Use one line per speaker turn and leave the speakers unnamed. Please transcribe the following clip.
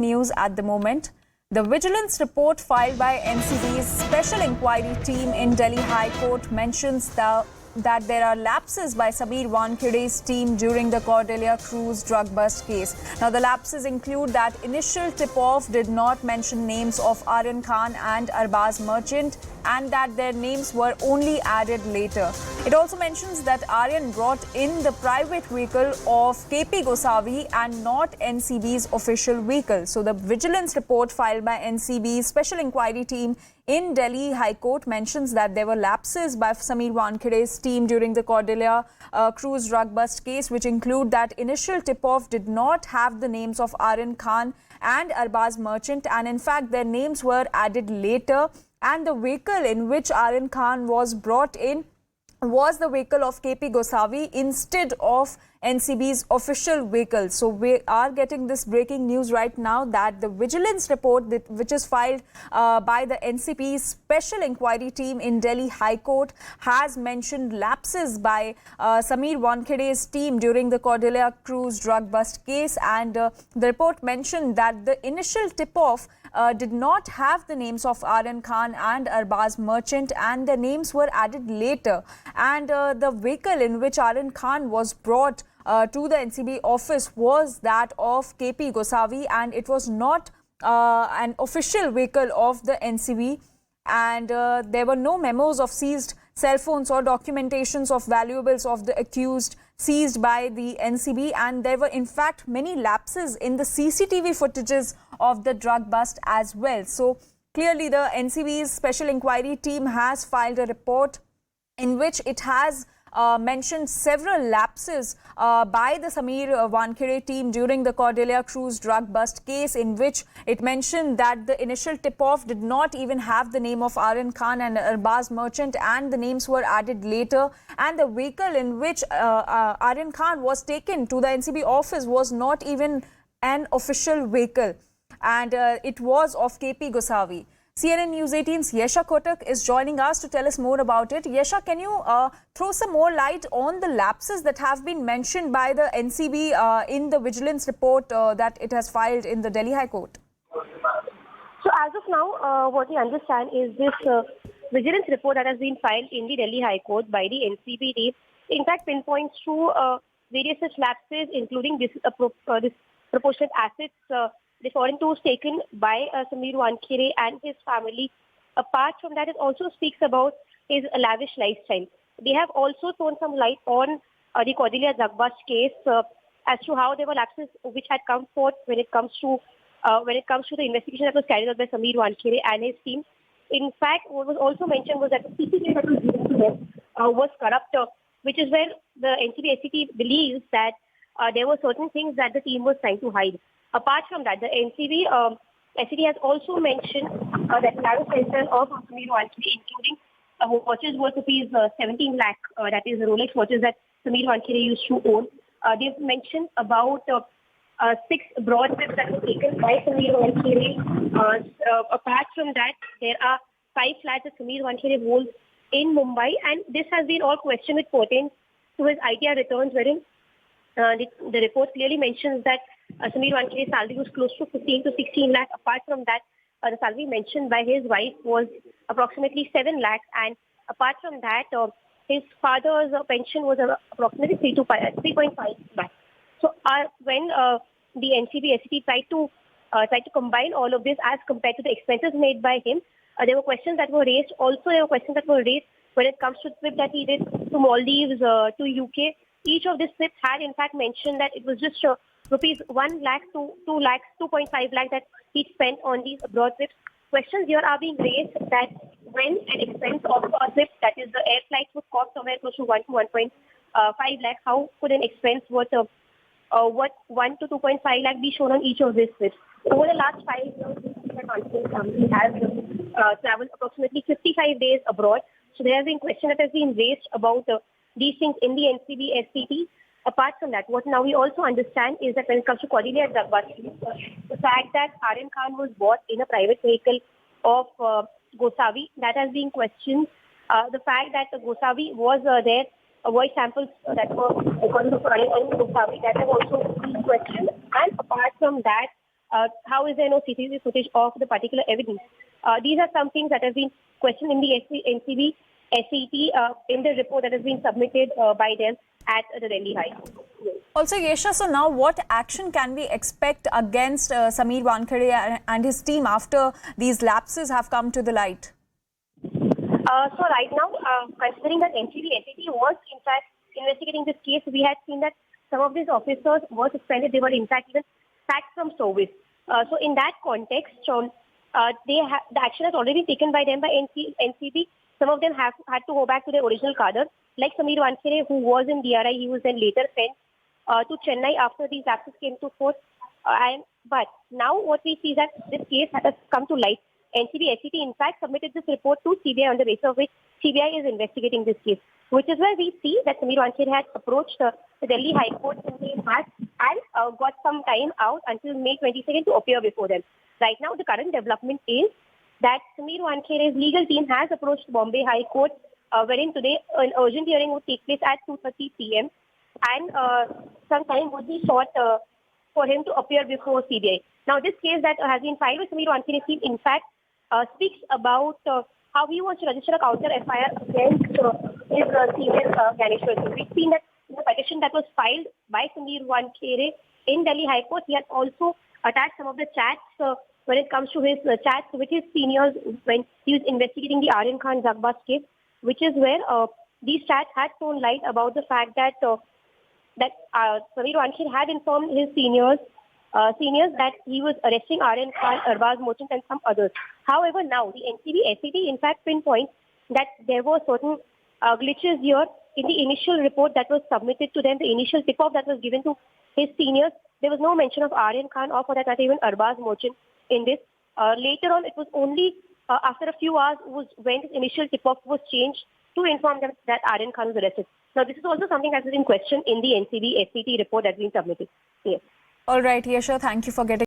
News at the moment. The vigilance report filed by NCB's Special Inquiry Team in Delhi High Court mentions that there are lapses by Sameer Wankede's team during the Cordelia Cruise drug bust case. Now, the lapses include that initial tip-off did not mention names of Aryan Khan and Arbaz Merchant, and that their names were only added later. It also mentions that Aryan brought in the private vehicle of KP Gosavi and not NCB's official vehicle. So the vigilance report filed by NCB's Special Inquiry Team in Delhi High Court mentions that there were lapses by Sameer Wankede's team during the Cordelia Cruise drug bust case, which include that initial tip-off did not have the names of Aryan Khan and Arbaz Merchant, and in fact their names were added later, and the vehicle in which Aryan Khan was brought in was the vehicle of KP Gosavi instead of NCB's official vehicle. So we are getting this breaking news right now that the vigilance report which is filed by the NCB's Special Inquiry Team in Delhi High Court has mentioned lapses by Sameer Wankede's team during the Cordelia Cruise drug bust case, and the report mentioned that the initial tip-off did not have the names of Aryan Khan and Arbaz Merchant, and the names were added later. And the vehicle in which Aryan Khan was brought to the NCB office was that of KP Gosavi, and it was not an official vehicle of the NCB. And there were no memos of seized cell phones or documentations of valuables of the accused seized by the NCB, and there were in fact many lapses in the CCTV footages of the drug bust as well. So clearly the NCB's Special Inquiry Team has filed a report in which it has mentioned several lapses by the Sameer Wankede team during the Cordelia Cruise drug bust case, in which it mentioned that the initial tip-off did not even have the name of Aryan Khan and Arbaz Merchant, and the names were added later, and the vehicle in which Aryan Khan was taken to the NCB office was not even an official vehicle, and it was of KP Gosavi. CNN News 18's Yesha Kotak is joining us to tell us more about it. Yesha, can you throw some more light on the lapses that have been mentioned by the NCB in the vigilance report that it has filed in the Delhi High Court?
So as of now, what we understand is this vigilance report that has been filed in the Delhi High Court by the NCB, in fact pinpoints to various such lapses, including disproportionate assets the foreign tours taken by Sameer Wankede and his family. Apart from that, it also speaks about his lavish lifestyle. They have also thrown some light on the Cordelia drug bust case as to how there were lapses which had come forth when it comes to the investigation that was carried out by Sameer Wankede and his team. In fact, what was also mentioned was that the CCTV that was given to them was corrupt, which is where the NCB believes that there were certain things that the team was trying to hide. Apart from that, the NCB has also mentioned that lavish lifestyle of Sameer Wankede, including watches worth rupees 17 lakh, that is Rolex watches that Sameer Wankede used to own. They've mentioned about 6 broad trips that were taken by Sameer Wankede. Apart from that, there are 5 flats that Sameer Wankede holds in Mumbai, and this has been all questioned with pertains to his ITR returns, wherein the report clearly mentions that Sameer Wankede's salary was close to 15 to 16 lakh. Apart from that, the salary mentioned by his wife was approximately 7 lakhs, and apart from that, his father's pension was approximately 3.5 lakhs. So when the NCB SCT tried to combine all of this as compared to the expenses made by him, there were questions that were raised. Also, there were questions that were raised when it comes to the trip that he did to Maldives, to UK. Each of these trips had in fact mentioned that it was just rupees 1 lakh to 2 lakhs, 2.5 lakh that he spent on these abroad trips. Questions here are being raised that when an expense of a trip, that is the air flights, would cost somewhere close to 1 to 1.5 lakh, how could an expense worth 1 to 2.5 lakh be shown on each of these trips? Over the last 5 years, the confidence company has traveled approximately 55 days abroad. So there has been question that has been raised about these things in the NCB SCT. Apart from that, what now we also understand is that when it comes to Cordelia drug bust, the fact that Aryan Khan was bought in a private vehicle of Gosavi, that has been questioned. The fact that Gosavi was there, voice samples that were according to Aryan Gosavi, that have also been questioned. And apart from that, How is there no CCTV footage of the particular evidence? These are some things that have been questioned in the NCB SET in the report that has been submitted by them at the Delhi High Court.
Also, Yesha, so now what action can we expect against Sameer Wankhede and his team after these lapses have come to the light?
So right now, considering that NCB SET was in fact investigating this case, we had seen that some of these officers were suspended. They were in fact even sacked from service. So in that context, the action has already been taken by them by NCB. Some of them had to go back to their original cadre, like Sameer Wankhede, who was in DRI. He was then later sent to Chennai after these lapses came to force. But now what we see is that this case has come to light. NCB SET in fact submitted this report to CBI on the basis of which CBI is investigating this case, which is where we see that Sameer Wankhede had approached the Delhi High Court in March and got some time out until May 22nd to appear before them. Right now, the current development is that Sameer Wankhede's legal team has approached Bombay High Court, wherein today an urgent hearing would take place at 2:30 p.m. and some time would be sought for him to appear before CBI. Now, this case that has been filed with Sameer Wankhede's team, in fact, speaks about how he wants to register a counter FIR against his senior Ganeshwar Singh. We've seen that in the petition that was filed by Sameer Wankhede in Delhi High Court, he has also attached some of the chats when it comes to his chats with his seniors when he was investigating the Aryan Khan Zagbas case, which is where these chats had thrown light about the fact that Sameer Wankhede had informed his seniors that he was arresting Aryan Khan, Arbaz Mochant and some others. However, now the NCB SET in fact pinpoints that there were certain glitches here in the initial report that was submitted to them, the initial tip-off that was given to his seniors. There was no mention of Aryan Khan or for that matter even Arbaz Mochant in this. Later on, it was only after a few hours when this initial tip-off was changed to inform them that Aryan Khan was arrested. Now, this is also something that is in question in the NCB SET report that's been submitted. Yes.
All right, Yesha, thank you for getting